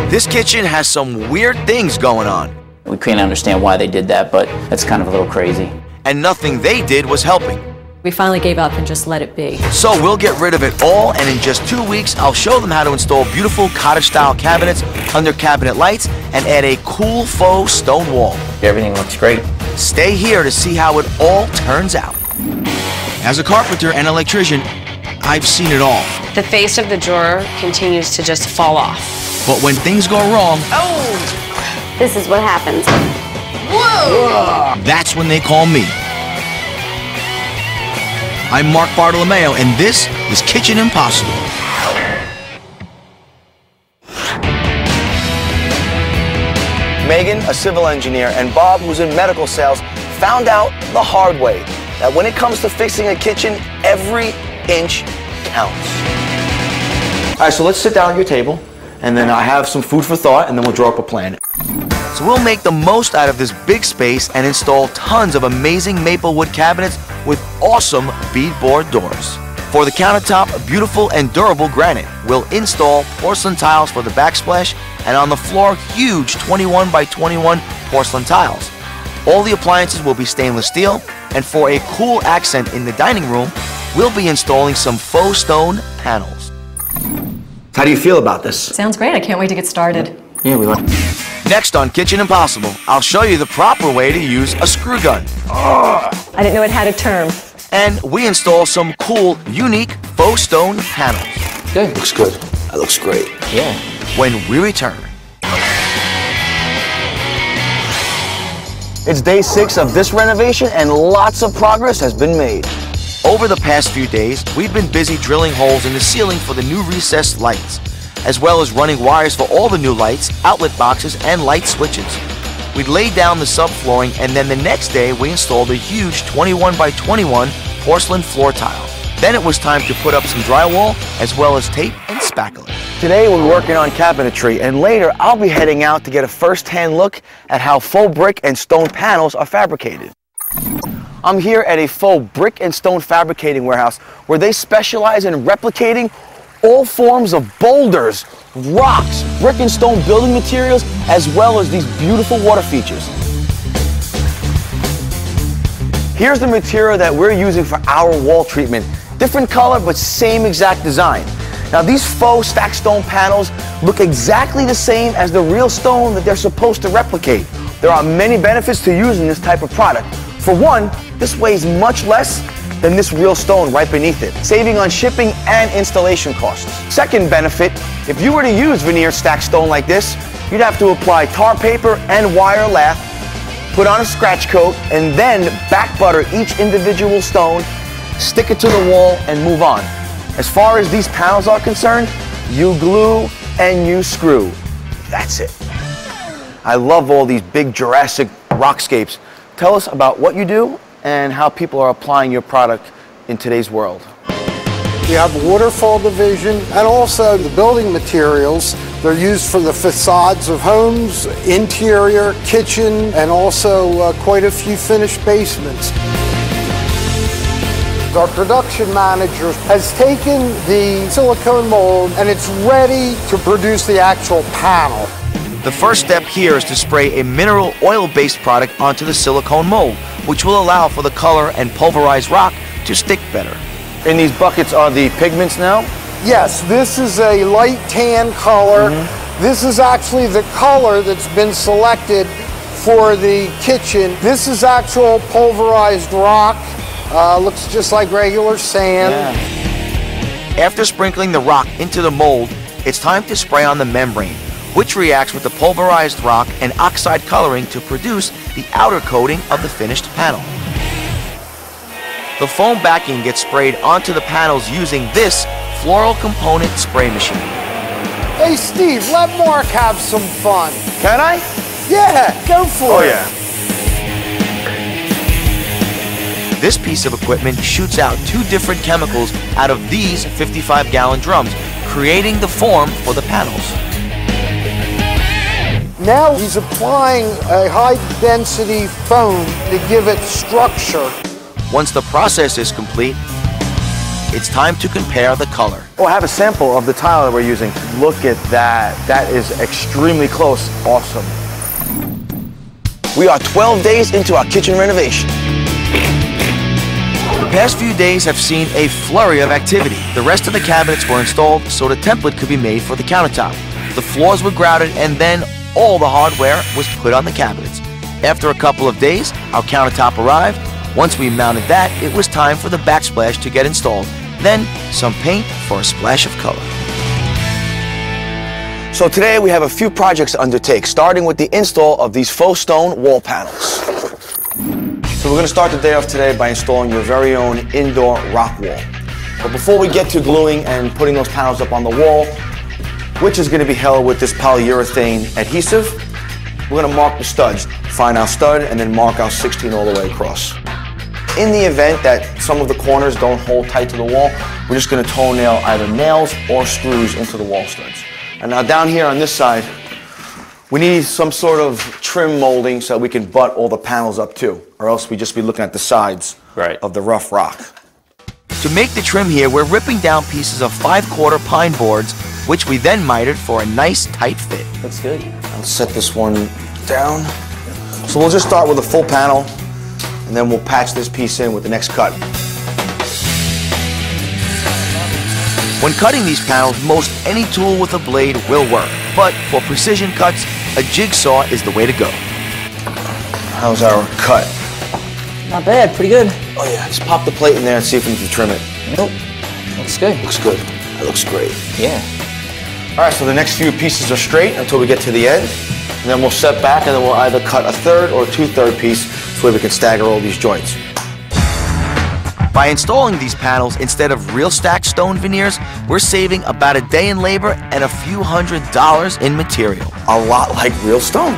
This kitchen has some weird things going on. We couldn't understand why they did that, but that's kind of a little crazy. And nothing they did was helping. We finally gave up and just let it be. So we'll get rid of it all, and in just 2 weeks, I'll show them how to install beautiful cottage-style cabinets under cabinet lights and add a cool faux stone wall. Everything looks great. Stay here to see how it all turns out. As a carpenter and electrician, I've seen it all. The face of the drawer continues to just fall off. But when things go wrong, This is what happens. Whoa! that's when they call me. I'm Mark Bartolomeo, and this is Kitchen Impossible. Megan, a civil engineer, and Bob, who's in medical sales, found out the hard way that when it comes to fixing a kitchen, every inch counts. All right, so let's sit down at your table, and then I have some food for thought, and then we'll draw up a plan. So we'll make the most out of this big space and install tons of amazing maple wood cabinets with awesome beadboard doors. For the countertop, beautiful and durable granite. We'll install porcelain tiles for the backsplash, and on the floor, huge 21 by 21 porcelain tiles. All the appliances will be stainless steel, and for a cool accent in the dining room, we'll be installing some faux stone panels. How do you feel about this? Sounds great. I can't wait to get started. Yeah, we like it. Next on Kitchen Impossible, I'll show you the proper way to use a screw gun. I didn't know it had a term. And we install some cool, unique faux stone panels. Good. Looks good. That looks great. Yeah. When we return. It's day 6 of this renovation, and lots of progress has been made. Over the past few days, we've been busy drilling holes in the ceiling for the new recessed lights, as well as running wires for all the new lights, outlet boxes, and light switches. We laid down the subflooring, and then the next day we installed a huge 21 by 21 porcelain floor tile. Then it was time to put up some drywall, as well as tape and spackling. Today we're working on cabinetry, and later I'll be heading out to get a first-hand look at how faux brick and stone panels are fabricated. I'm here at a faux brick and stone fabricating warehouse where they specialize in replicating all forms of boulders, rocks, brick and stone building materials, as well as these beautiful water features. Here's the material that we're using for our wall treatment. Different color, but same exact design. Now these faux stacked stone panels look exactly the same as the real stone that they're supposed to replicate. There are many benefits to using this type of product. For one, this weighs much less than this real stone right beneath it, saving on shipping and installation costs. Second benefit, if you were to use veneer stacked stone like this, you'd have to apply tar paper and wire lath, put on a scratch coat, and then back butter each individual stone, stick it to the wall, and move on. As far as these panels are concerned, you glue and you screw. That's it. I love all these big Jurassic rockscapes. Tell us about what you do and how people are applying your product in today's world. You have the waterfall division and also the building materials. They're used for the facades of homes, interior, kitchen, and also quite a few finished basements. Our production manager has taken the silicone mold and it's ready to produce the actual panel. The first step here is to spray a mineral oil-based product onto the silicone mold, which will allow for the color and pulverized rock to stick better. And these buckets are the pigments now? Yes, this is a light tan color. This is actually the color that's been selected for the kitchen. This is actual pulverized rock. Looks just like regular sand. Yeah. After sprinkling the rock into the mold, it's time to spray on the membrane, which reacts with the pulverized rock and oxide coloring to produce the outer coating of the finished panel. The foam backing gets sprayed onto the panels using this floral component spray machine. Hey Steve, let Mark have some fun. Can I? Yeah, go for it. Oh yeah. This piece of equipment shoots out 2 different chemicals out of these 55-gallon drums, creating the form for the panels. Now he's applying a high-density foam to give it structure. Once the process is complete, it's time to compare the color. Oh, I have a sample of the tile that we're using. Look at that. That is extremely close. Awesome. We are 12 days into our kitchen renovation. The past few days have seen a flurry of activity. The rest of the cabinets were installed so the template could be made for the countertop. The floors were grouted and then all the hardware was put on the cabinets. After a couple of days, our countertop arrived. Once we mounted that, it was time for the backsplash to get installed. Then some paint for a splash of color. So today we have a few projects to undertake, starting with the install of these faux stone wall panels. So we're going to start the day off today by installing your very own indoor rock wall. But before we get to gluing and putting those panels up on the wall, which is going to be held with this polyurethane adhesive, we're going to mark the studs. Find our stud and then mark our 16 all the way across. In the event that some of the corners don't hold tight to the wall, we're just going to toenail either nails or screws into the wall studs. And now down here on this side, we need some sort of trim molding so we can butt all the panels up too, or else we'd just be looking at the sides of the rough rock. To make the trim here, we're ripping down pieces of 5/4 pine boards, which we then mitered for a nice tight fit. That's good. I'll set this one down. So we'll just start with a full panel, and then we'll patch this piece in with the next cut. When cutting these panels, most any tool with a blade will work, but for precision cuts, a jigsaw is the way to go. How's our cut? Not bad, pretty good. Oh yeah, just pop the plate in there and see if we can trim it. Nope, looks good. Looks good. That looks great. Yeah. All right, so the next few pieces are straight until we get to the end, and then we'll set back and then we'll either cut a 1/3 or a 2/3 piece so we can stagger all these joints. By installing these panels instead of real stacked stone veneers, we're saving about a day in labor and a few $100s in material. A lot like real stone.